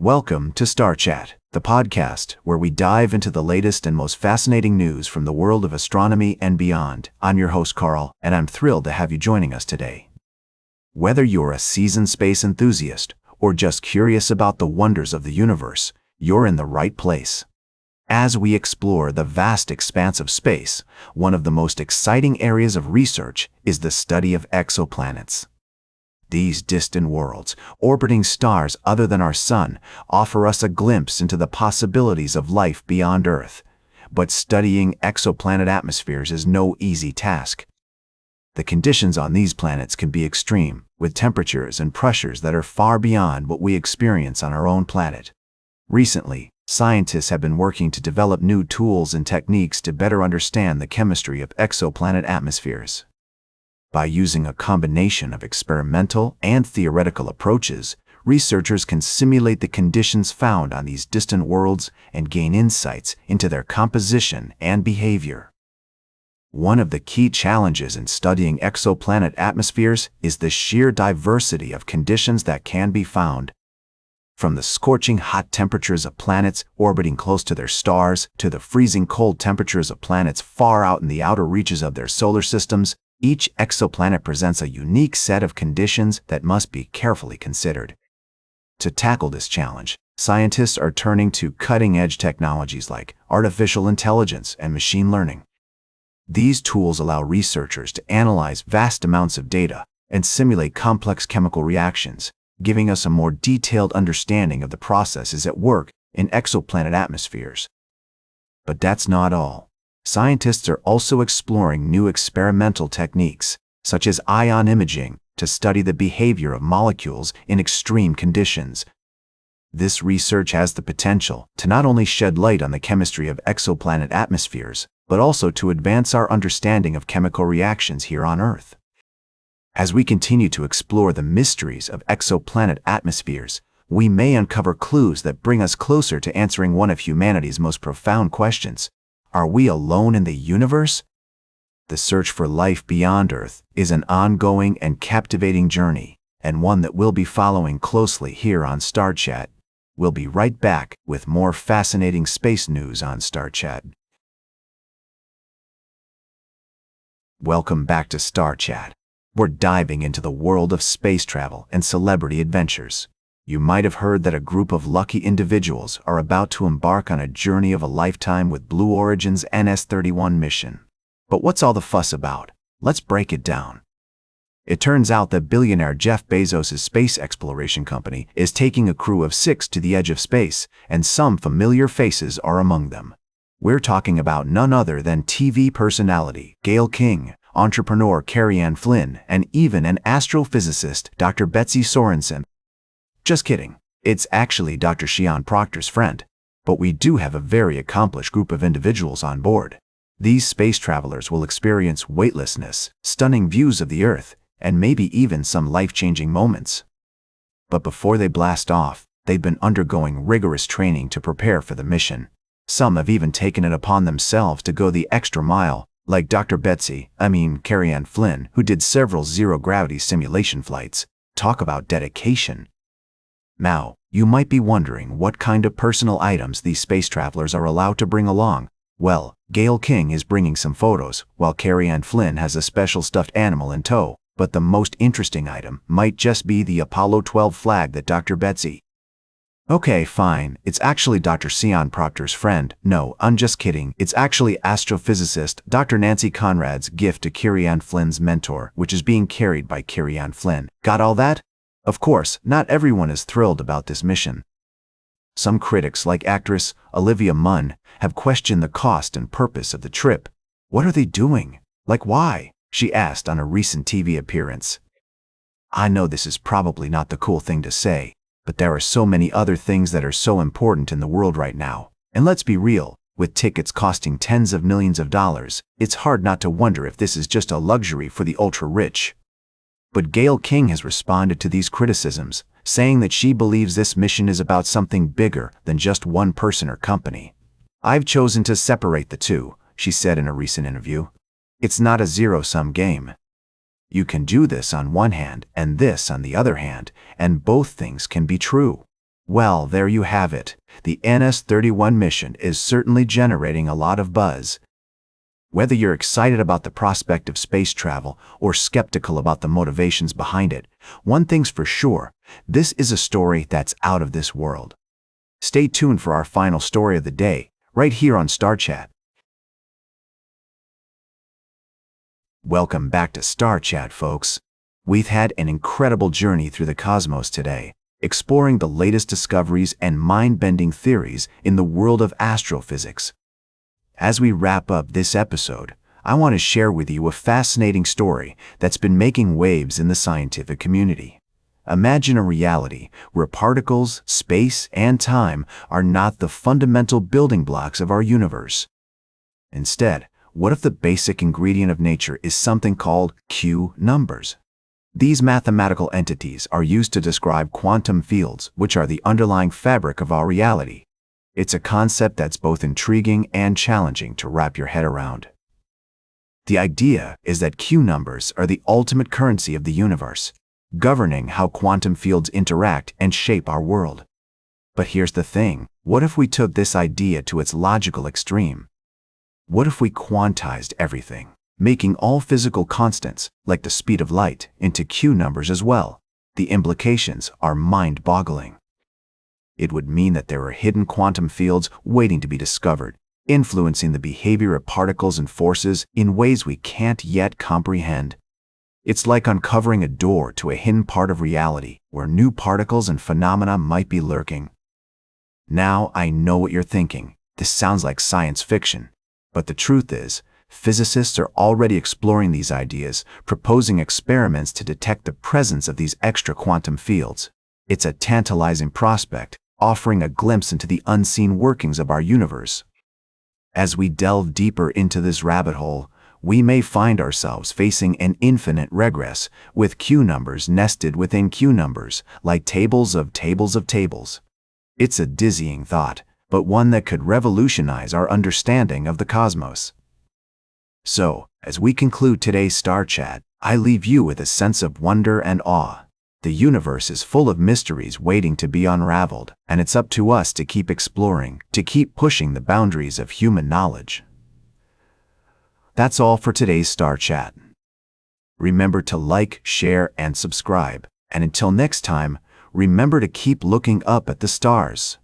Welcome to Star Chat, the podcast where we dive into the latest and most fascinating news from the world of astronomy and beyond. I'm your host, Carl, and I'm thrilled to have you joining us today. Whether you're a seasoned space enthusiast or just curious about the wonders of the universe, you're in the right place. As we explore the vast expanse of space, one of the most exciting areas of research is the study of exoplanets. These distant worlds, orbiting stars other than our Sun, offer us a glimpse into the possibilities of life beyond Earth. But studying exoplanet atmospheres is no easy task. The conditions on these planets can be extreme, with temperatures and pressures that are far beyond what we experience on our own planet. Recently, scientists have been working to develop new tools and techniques to better understand the chemistry of exoplanet atmospheres. By using a combination of experimental and theoretical approaches, researchers can simulate the conditions found on these distant worlds and gain insights into their composition and behavior. One of the key challenges in studying exoplanet atmospheres is the sheer diversity of conditions that can be found. From the scorching hot temperatures of planets orbiting close to their stars to the freezing cold temperatures of planets far out in the outer reaches of their solar systems, each exoplanet presents a unique set of conditions that must be carefully considered. To tackle this challenge, scientists are turning to cutting-edge technologies like artificial intelligence and machine learning. These tools allow researchers to analyze vast amounts of data and simulate complex chemical reactions, giving us a more detailed understanding of the processes at work in exoplanet atmospheres. But that's not all. Scientists are also exploring new experimental techniques, such as ion imaging, to study the behavior of molecules in extreme conditions. This research has the potential to not only shed light on the chemistry of exoplanet atmospheres, but also to advance our understanding of chemical reactions here on Earth. As we continue to explore the mysteries of exoplanet atmospheres, we may uncover clues that bring us closer to answering one of humanity's most profound questions. Are we alone in the universe? The search for life beyond Earth is an ongoing and captivating journey, and one that we'll be following closely here on Star Chat. We'll be right back with more fascinating space news on Star Chat. Welcome back to Star Chat. We're diving into the world of space travel and celebrity adventures. You might have heard that a group of lucky individuals are about to embark on a journey of a lifetime with Blue Origin's NS-31 mission. But what's all the fuss about? Let's break it down. It turns out that billionaire Jeff Bezos' space exploration company is taking a crew of 6 to the edge of space, and some familiar faces are among them. We're talking about none other than TV personality Gayle King, entrepreneur Carrie Ann Flynn, and even an astrophysicist, Dr. Betsy Sorensen. Just kidding. It's actually Dr. Sian Proctor's friend. But we do have a very accomplished group of individuals on board. These space travelers will experience weightlessness, stunning views of the Earth, and maybe even some life-changing moments. But before they blast off, they've been undergoing rigorous training to prepare for the mission. Some have even taken it upon themselves to go the extra mile, like Carrie Ann Flynn, who did several zero-gravity simulation flights. Talk about dedication. Now, you might be wondering what kind of personal items these space travelers are allowed to bring along. Well, Gayle King is bringing some photos, while Carrie Ann Flynn has a special stuffed animal in tow. But the most interesting item might just be the Apollo 12 flag that Dr. Betsy. Okay, fine, it's actually Dr. Sian Proctor's friend. No, I'm just kidding. It's actually astrophysicist Dr. Nancy Conrad's gift to Carrie Ann Flynn's mentor, which is being carried by Carrie Ann Flynn. Got all that? Of course, not everyone is thrilled about this mission. Some critics, like actress Olivia Munn, have questioned the cost and purpose of the trip. What are they doing? Like why? She asked on a recent TV appearance. I know this is probably not the cool thing to say, but there are so many other things that are so important in the world right now. And let's be real, with tickets costing tens of millions of dollars, it's hard not to wonder if this is just a luxury for the ultra-rich. But Gayle King has responded to these criticisms, saying that she believes this mission is about something bigger than just one person or company. I've chosen to separate the two, she said in a recent interview. It's not a zero-sum game. You can do this on one hand and this on the other hand, and both things can be true. Well, there you have it. The NS-31 mission is certainly generating a lot of buzz. Whether you're excited about the prospect of space travel or skeptical about the motivations behind it, one thing's for sure, this is a story that's out of this world. Stay tuned for our final story of the day, right here on Star Chat. Welcome back to Star Chat, folks. We've had an incredible journey through the cosmos today, exploring the latest discoveries and mind-bending theories in the world of astrophysics. As we wrap up this episode, I want to share with you a fascinating story that's been making waves in the scientific community. Imagine a reality where particles, space, and time are not the fundamental building blocks of our universe. Instead, what if the basic ingredient of nature is something called Q numbers? These mathematical entities are used to describe quantum fields, which are the underlying fabric of our reality. It's a concept that's both intriguing and challenging to wrap your head around. The idea is that Q numbers are the ultimate currency of the universe, governing how quantum fields interact and shape our world. But here's the thing, what if we took this idea to its logical extreme? What if we quantized everything, making all physical constants, like the speed of light, into Q numbers as well? The implications are mind-boggling. It would mean that there are hidden quantum fields waiting to be discovered, influencing the behavior of particles and forces in ways we can't yet comprehend. It's like uncovering a door to a hidden part of reality where new particles and phenomena might be lurking. Now I know what you're thinking. This sounds like science fiction. But the truth is, physicists are already exploring these ideas, proposing experiments to detect the presence of these extra quantum fields. It's a tantalizing prospect, offering a glimpse into the unseen workings of our universe. As we delve deeper into this rabbit hole, we may find ourselves facing an infinite regress, with Q numbers nested within Q numbers, like tables of tables of tables. It's a dizzying thought, but one that could revolutionize our understanding of the cosmos. So, as we conclude today's Star Chat, I leave you with a sense of wonder and awe. The universe is full of mysteries waiting to be unraveled, and it's up to us to keep exploring, to keep pushing the boundaries of human knowledge. That's all for today's Star Chat. Remember to like, share, and subscribe. And until next time, remember to keep looking up at the stars.